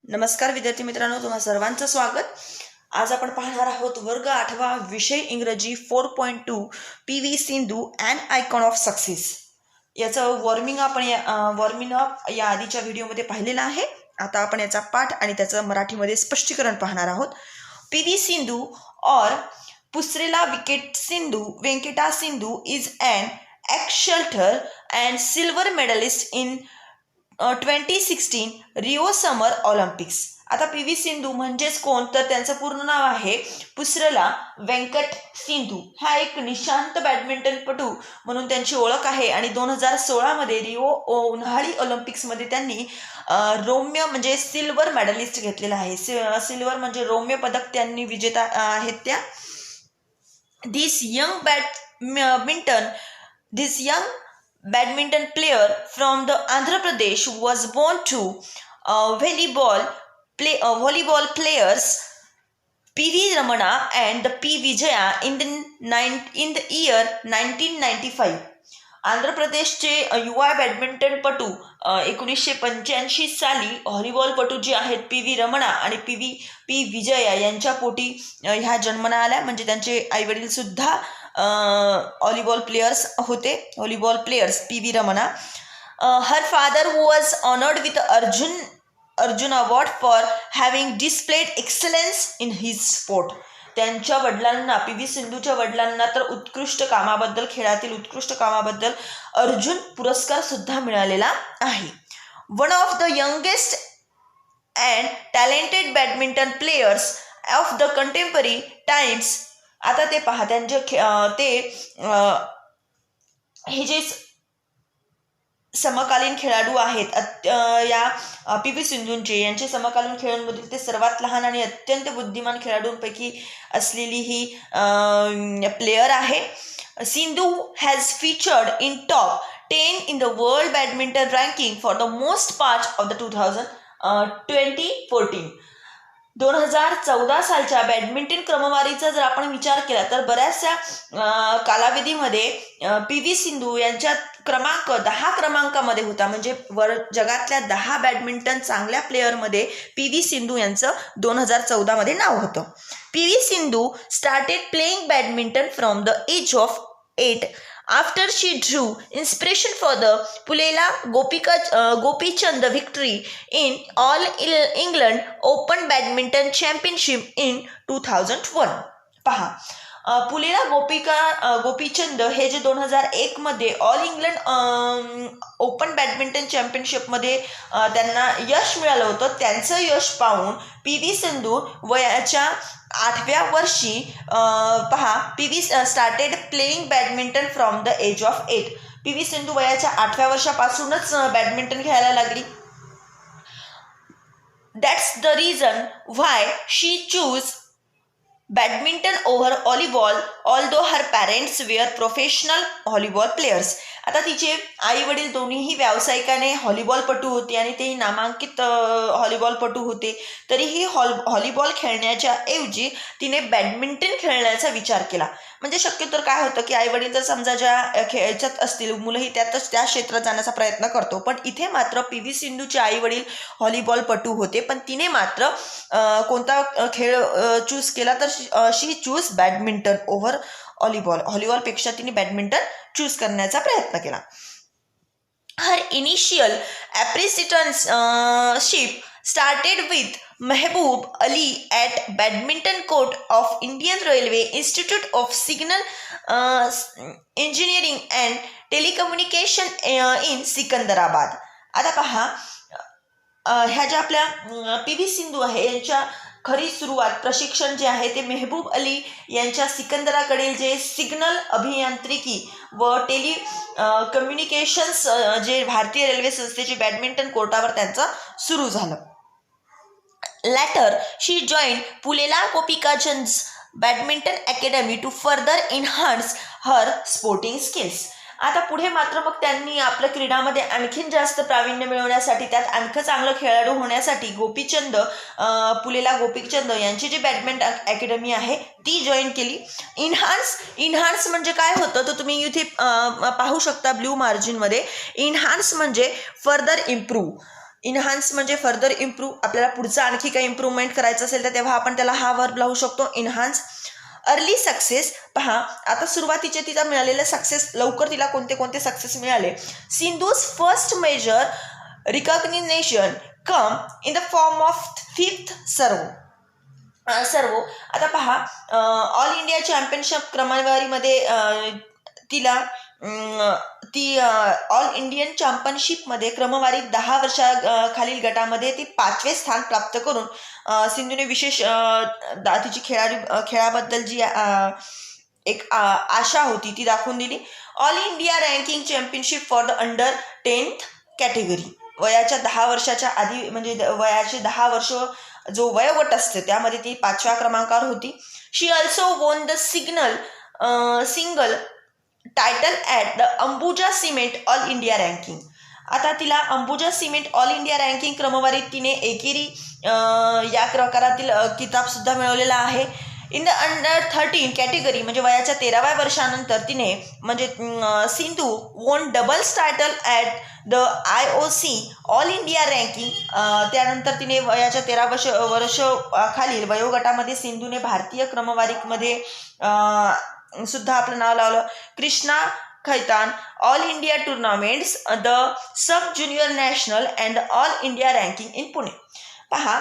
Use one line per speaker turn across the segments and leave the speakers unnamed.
नमस्कार विद्यार्थी मित्रांनो, तुम्हा सर्वांचं स्वागत. आज आपण पाहणार आहोत वर्ग 8वा विषय इंग्रजी 4.2 PV Sindhu and icon of success. याचं वॉर्मिंग अप या आधीच्या व्हिडिओमध्ये पाहिलेलं आहे. आता आपण याचा पाठ आणि त्याचं मराठीमध्ये स्पष्टीकरण पाहणार आहोत. PV सिंधू और Pusarla Venkata Sindhu is an ex shuttler and silver medalist in 2016 Rio summer Olympics. आता PV सिंधू म्हणजेच कोण, तर त्यांचं पूर्ण नाव आहे पुसरला वेंकट सिंधू. हा एक निशांत बॅडमिंटनपटू म्हणून त्यांची ओळख आहे आणि 2016 मध्ये रिओ उन्हाळी ऑलिम्पिक्समध्ये त्यांनी रौम्य म्हणजे सिल्वर मेडलिस्ट घेतलेला आहे. सिल्वर म्हणजे रौम्य पदक त्यांनी विजेता आहेत त्या. दिस young badminton player from the Andhra Pradesh was born to volleyball players PV Ramana and the P Vijaya in the year 1995. Andhra प्रदेशचे युवा बॅडमिंटनपटू 1985 साली व्हॉलीबॉलपटू जे आहेत PV रमणा आणि पी विजया यांच्या पोटी ह्या जन्माला आल्या. म्हणजे त्यांचे आईवडील सुद्धा volleyball players PV Ramana. Her father was honoured with Arjun award for having displayed excellence in his sport. त्यांच्या वडिलांना, PV सिंधूच्या वडिलांना तर खेळातील उत्कृष्ट कामाबद्दल अर्जुन पुरस्कार सुद्धा मिळालेला आहे. One of the youngest and talented badminton players of the contemporary times. आता ते पहा, हे जे समकालीन खेळाडू आहेत या PV सिंधूंचे, यांचे समकालीन खेळाडूंमधील ते सर्वात लहान आणि अत्यंत बुद्धिमान खेळाडूंपैकी असलेली ही प्लेयर आहे. Sindhu has featured in top 10 in the world badminton ranking for the most part of the 2014. 2014 सालच्या बॅडमिंटन क्रमवारीचा जर आपण विचार केला तर बऱ्याचशा कालावधीमध्ये PV सिंधू यांच्या क्रमांक 10 क्रमांकामध्ये होता. म्हणजे जगातल्या 10 बॅडमिंटन चांगल्या प्लेअरमध्ये PV सिंधू यांचं 2014 मध्ये नाव होतं. PV Sindhu started playing badminton from the age of 8 after she drew inspiration for the Pulela Gopichand victory in All England Open Badminton Championship in 2001. पहा, पुलेला गोपीचंद हे जे 2001 मध्ये ऑल इंग्लंड ओपन बॅडमिंटन चॅम्पियनशिपमध्ये त्यांना यश मिळालं होतं. त्यांचं यश पाहून PV सिंधू वयाच्या 8व्या वर्षी PV started playing badminton from the age of 8. PV Sindhu वयाच्या 8व्या वर्षापासूनच बॅडमिंटन खेळायला लागली. That's the reason why she choose badminton over volleyball although her parents were professional volleyball players. आता तिचे आई वडील दोन्हीही व्यावसायिकाने व्हॉलीबॉलपटू होते आणि तेही नामांकित व्हॉलीबॉलपटू होते. तरीही व्हॉलीबॉल खेळण्याच्या ऐवजी तिने बॅडमिंटन खेळण्याचा विचार केला. म्हणजे शक्यतो काय होतं की आई वडील जर समजा ज्या ह्याच्यात असतील, मुलंही त्या क्षेत्रात जाण्याचा प्रयत्न करतो. पण इथे मात्र PV सिंधूचे आई वडील व्हॉलीबॉलपटू होते, पण तिने मात्र कोणता खेळ चूज केला तर शी चूज बॅडमिंटन ओव्हर व्हॉलीबॉलपेक्षा तिने बॅडमिंटन चूज करण्याचा प्रयत्न केला. Her initial apprenticeship started with Mehboob Ali at badminton court of Indian Railway Institute of Signal Engineering and Telecommunication in Secunderabad. आता पहा, ह्या ज्या आपल्या PV सिंधू आहे यांच्या खरी सुरुवात, प्रशिक्षण जे आहे ते मेहबूब अली यांच्या सिकंदराकडील जे सिग्नल अभियांत्रिकी व कम्युनिकेशन्स जे भारतीय रेल्वे संस्थेचे बॅडमिंटन कोर्टावर त्यांचं सुरू झालं. Later she join Pullela Gopichand badminton academy to further enhance her sporting skills. आता पुढे मात्र मग त्यांनी आपल्या क्रीडामध्ये आणखीन जास्त प्रावीण्य मिळवण्यासाठी, त्यात आणखी चांगलं खेळाडू होण्यासाठी पुलेला गोपीचंद यांची जी बॅडमिंटन अकॅडमी आहे ती जॉईन केली. इन्हान्स म्हणजे काय होतं तर तुम्ही इथे पाहू शकता ब्ल्यू मार्जिनमध्ये. इन्हान्स म्हणजे फर्दर इम्प्रूव्ह. इन्हान्स म्हणजे फर्दर इम्प्रूव्ह, आपल्याला पुढचं आणखी काही इम्प्रूव्हमेंट करायचं असेल तर तेव्हा आपण त्याला हा वर्ब लावू शकतो, इन्हान्स. अर्ली सक्सेस, पहा आता सुरुवातीचे तिला मिळालेले सक्सेस, लवकर तिला कोणते कोणते सक्सेस मिळाले. Sindhu's first major recognition come in the form of 5th सर्वो. आता पहा ऑल इंडिया चॅम्पियनशिप क्रमवारीमध्ये तिला ती ऑल इंडियन चॅम्पियनशिपमध्ये क्रमवारीत 10 वर्षाखालील गटामध्ये ती 5वे स्थान प्राप्त करून सिंधूने विशेष तिची खेळाबद्दल जी एक आशा होती ती दाखवून दिली. All India ranking championship for the under 10th category, वयाच्या 10 वर्षाच्या आधी म्हणजे वयाचे 10 वर्ष जो वयोगट असते त्यामध्ये ती 5व्या क्रमांकावर होती. She also won the single title at the Ambuja cement all India ranking. आता तिला Ambuja cement all India ranking क्रमवारीत तिने एकेरी या प्रकारातील किताबसुद्धा मिळवलेला आहे. इन द अंडर 13 कॅटेगरी म्हणजे वयाच्या 13व्या वर्षानंतर तिने म्हणजे सिंधू वोन doubles title at the IOC all India ranking. त्यानंतर तिने वयाच्या 13 वर्ष खालील वयोगटामध्ये सिंधूने भारतीय क्रमवारीमध्ये सुद्धा आपलं नाव लावलं. Krishna Khaitan all India tournaments the sub junior national and all India ranking in Pune. पहा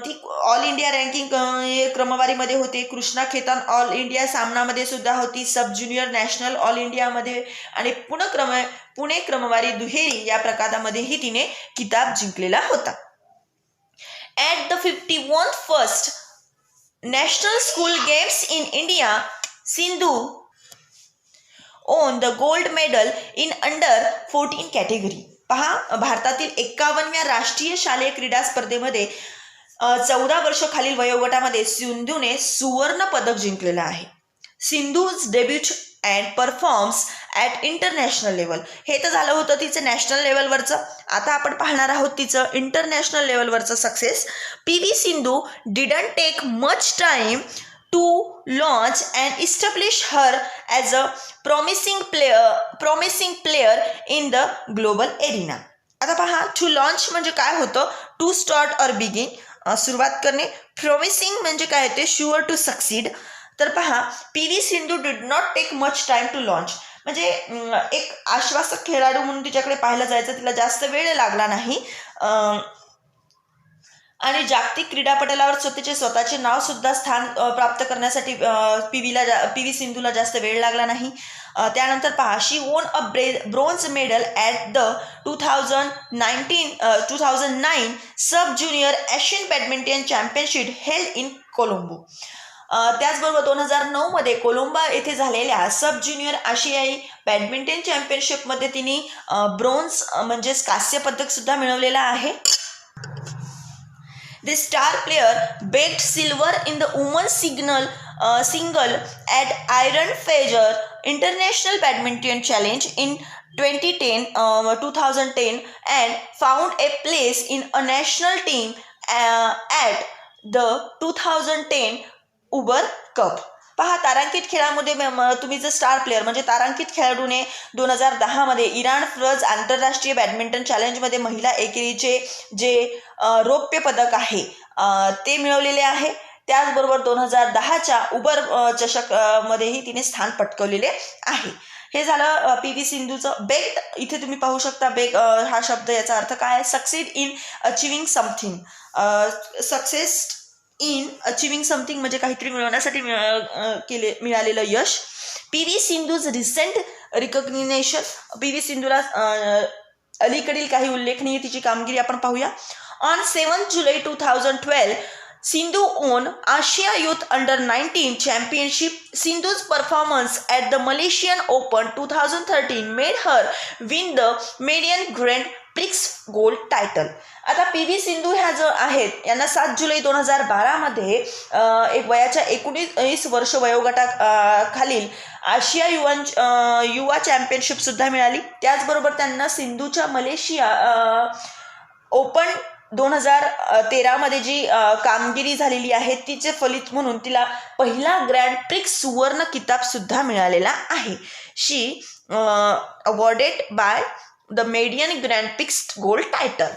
ती ऑल इंडिया रँकिंग क्रमवारीमध्ये होते. कृष्णा खेतान ऑल इंडिया सामनामध्ये सुद्धा होती, सब ज्युनियर नॅशनल ऑल इंडियामध्ये आणि पुणे क्रमवारी दुहेरी या प्रकारामध्येही तिने किताब जिंकलेला होता. At the 51st first national school games in India, Sindhu on the gold medal in under 14 category. पहा भारतातील 51व्या राष्ट्रीय शालेय क्रीडा स्पर्धेमध्ये 14 वर्ष खालील वयोगटामध्ये सिंधूने सुवर्ण पदक जिंकलेलं आहे. Sindhu's debut and performs at international level. हे तर झालं होतं तिचं नॅशनल लेवलवरचं. आता आपण पाहणार आहोत तिचं इंटरनॅशनल लेवलवरचं success. PV Sindhu didn't take much time to launch and establish her as a promising player in the global arena. आता पहा टू लॉन्च म्हणजे काय होतं, टू स्टार्ट और बिगिन, सुरुवात करणे. प्रॉमिसिंग म्हणजे काय होते, शुअर टू सक्सीड. तर पहा PV Sindhu did not take much time to launch म्हणजे एक आश्वासक खेळाडू म्हणून तिच्याकडे पाहिलं जायचं, तिला जास्त वेळ लागला नाही आणि जागतिक क्रीडापटलावर स्वतःचे नाव सुद्धा स्थान प्राप्त करण्यासाठी PV सिंधूला जास्त वेळ लागला नाही. त्यानंतर पहा she won a bronze medal at the 2009 sub junior Asian badminton championship held in Colombo. त्याचबरोबर 2009 मध्ये कोलंबो येथे झालेल्या सब ज्युनियर आशियाई बॅडमिंटन चॅम्पियनशिपमध्ये तिने ब्रोन्झ म्हणजेच कांस्य पदक सुद्धा मिळवलेला आहे. The star player bagged silver in the women's single at Iron Fraser International Badminton Challenge in 2010 and found a place in a national team at the 2010 Uber Cup. पहा तारांकित खेळामध्ये तुम्ही जर स्टार प्लेअर म्हणजे तारांकित खेळाडूने 2010 मध्ये इराण फ्रज आंतरराष्ट्रीय बॅडमिंटन चॅलेंजमध्ये महिला एकेरीचे जे रौप्य पदक आहे ते मिळवलेले आहे. त्याचबरोबर 2010च्या उबर चषक मध्येही तिने स्थान पटकवलेले आहे. हे झालं PV सिंधूचं. बेग इथे तुम्ही पाहू शकता, बेग हा शब्द याचा अर्थ काय आहे, succeed in achieving something. Success in achieving something म्हणजे काहीतरी मिळवण्यासाठी मिळालेलं यश. PV Sindhu's recent recognition. PV सिंधूला अलीकडील काही उल्लेखनीय तिची कामगिरी आपण पाहूया. ऑन 7 जुलै 2012 Sindhu won Asia Youth Under-19 Championship. Sindhu's performance at the Malaysian Open 2013 made her win the Median Grand Prix Gold title. आता PV सिंधू ह्या जो आहेत यांना 7 जुलै 2012 मध्ये एक वयाच्या 19 वर्ष वयोगटाखालील आशिया युवा चॅम्पियनशिप सुद्धा मिळाली. त्याचबरोबर त्यांना सिंधूच्या मलेशिया ओपन 2013 मध्ये जी कामगिरी झालेली आहे तिचे फलित म्हणून तिला पहिला ग्रँड प्रिक्स सुवर्ण किताब सुद्धा मिळालेला आहे. She awarded by the Medion Grand Prix gold title.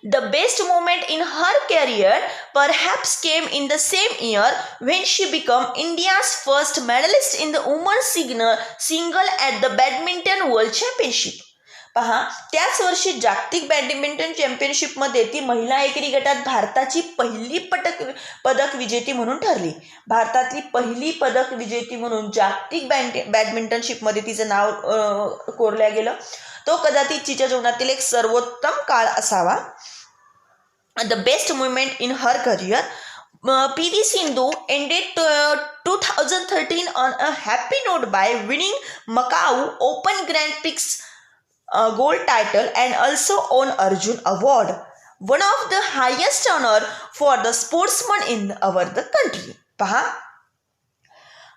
The best moment in her career perhaps came in the same year when she became India's first medalist in the women's single at the Badminton World Championship. पहा, त्याच वर्षी जागतिक badminton चॅम्पियनशिपमध्ये ती महिला एकेरी गटात भारताची पहिली पदक विजेती म्हणून ठरली. भारतातली पहिली पदक विजेती म्हणून जागतिक बॅडमिंटनशिपमध्ये तिचं नाव कोरल्या गेलं. तो कदाचित तिच्या जीवनातील एक सर्वोत्तम काळ असावा. The best moment in her career, PV Sindhu ended 2013 on a happy note by winning Macau Open Grand Prix gold title and also won Arjun Award, one of the highest honor for the sportsman in our the country. पहा,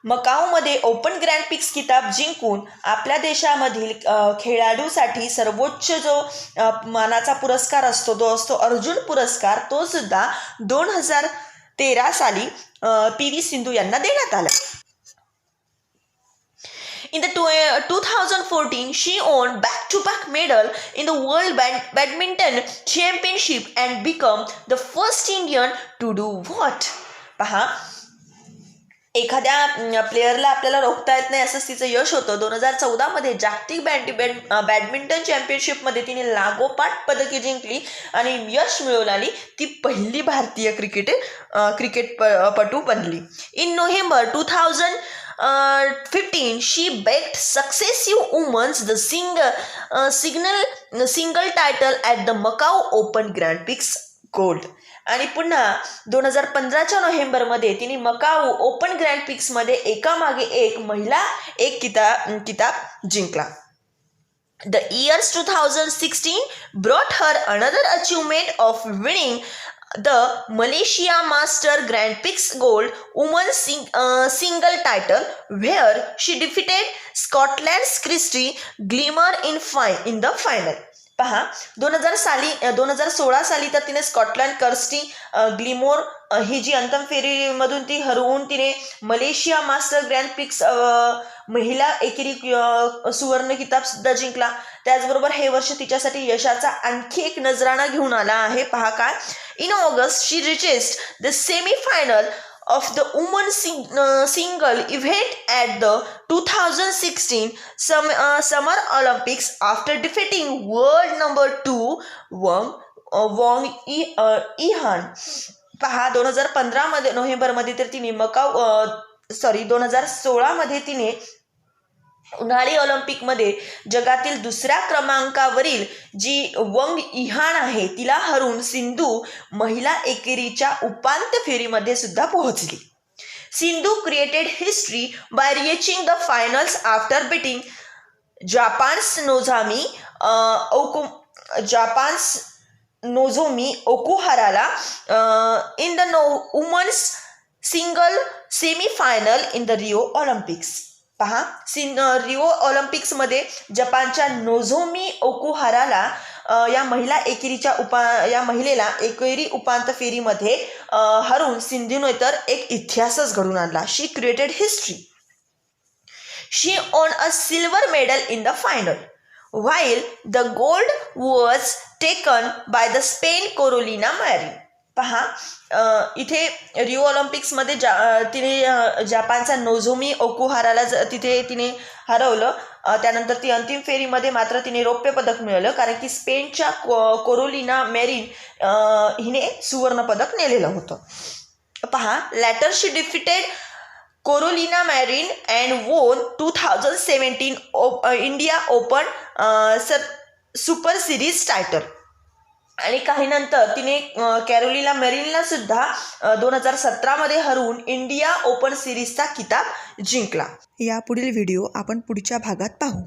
मकाऊमध्ये open grand prix किताब जिंकून आपल्या देशामधील खेळाडूसाठी सर्वोच्च जो मानाचा पुरस्कार असतो तो असतो अर्जुन पुरस्कार. तो सुद्धा 2013 साली PV सिंधू यांना देण्यात आला. In the 2014, she won back-to-back medal in the World Badminton Championship and became the first Indian to do what? पहा, एखाद्या प्लेअरला आपल्याला रोखता येत नाही असंच तिचं यश होतं. 2014 मध्ये जागतिक बॅडमिंटन चॅम्पियनशिपमध्ये तिने लागोपाठ पदके जिंकली आणि यश मिळवून आली. ती पहिली भारतीय क्रिकेटपटू बनली. In November 2015 she bagged successive women's the single title at the Macau Open Grand Prix gold. आणि पुन्हा 2015च्या नोव्हेंबरमध्ये तिने मकाऊ ओपन ग्रँड प्रिक्समध्ये एकामागे एक महिला एक किताब जिंकला. The years 2016 brought her another achievement of winning the Malaysia Master Grand Prix Gold Women's single title, where she defeated Scotland's Christy Glimmer in the final. पहा, 2016 साली तर तिने स्कॉटलंड कर्स्टी ग्लिमोर ही जी अंतिम फेरीमधून ती हरवून तिने मलेशिया मास्टर ग्रँड प्रिक्स महिला एकेरी सुवर्ण किताब सुद्धा जिंकला. त्याचबरोबर हे वर्ष तिच्यासाठी यशाचा आणखी एक नजराणा घेऊन आला आहे. पहा काय, in August she richest the semifinal of the women's single event at the 2016 Summer Olympics after defeating world number 2 Wang Yihan. पहा, 2015 मध्ये नोव्हेंबरमध्ये तर तिने 2016 मध्ये तिने उन्हाळी ऑलिम्पिकमध्ये जगातील दुसऱ्या क्रमांकावरील जी वंग इहान आहे तिला हरून सिंधू महिला एकेरीच्या उपांत्य फेरीमध्ये सुद्धा पोहोचली. Sindhu created history by reaching the finals after beating Japan's Nozomi ओकुहाराला in the women's single semifinal in the Rio Olympics. पहा, रिओ ऑलिम्पिक्समध्ये जपानच्या नोझोमी ओकुहाराला या महिलेला एकेरी उपांत्य फेरीमध्ये हरून सिंधूने तर एक इतिहासच घडून आणला. She created history. She won a silver medal in the final while the gold was taken by the Spain Carolina Marin. पहा, इथे रिओ ऑलिम्पिक्समध्ये तिने जपानचा नोझोमी ओकुहाराला तिथे तिने हरवलं. त्यानंतर ती अंतिम फेरीमध्ये मात्र तिने रौप्य पदक मिळवलं, कारण की स्पेनच्या कोरोलिना मेरिन हिने सुवर्ण पदक नेलेलं होतं. पहा, लॅटर शी डिफिटेड कोरोलिना मॅरिन अँड वोन 2017 India open super series title. आणि काही नंतर तिने कॅरोलिना मेरिनला सुद्धा 2017 मध्ये हरवून इंडिया ओपन सिरीजचा किताब जिंकला.
यापुढील व्हिडिओ आपण पुढच्या भागात पाहू.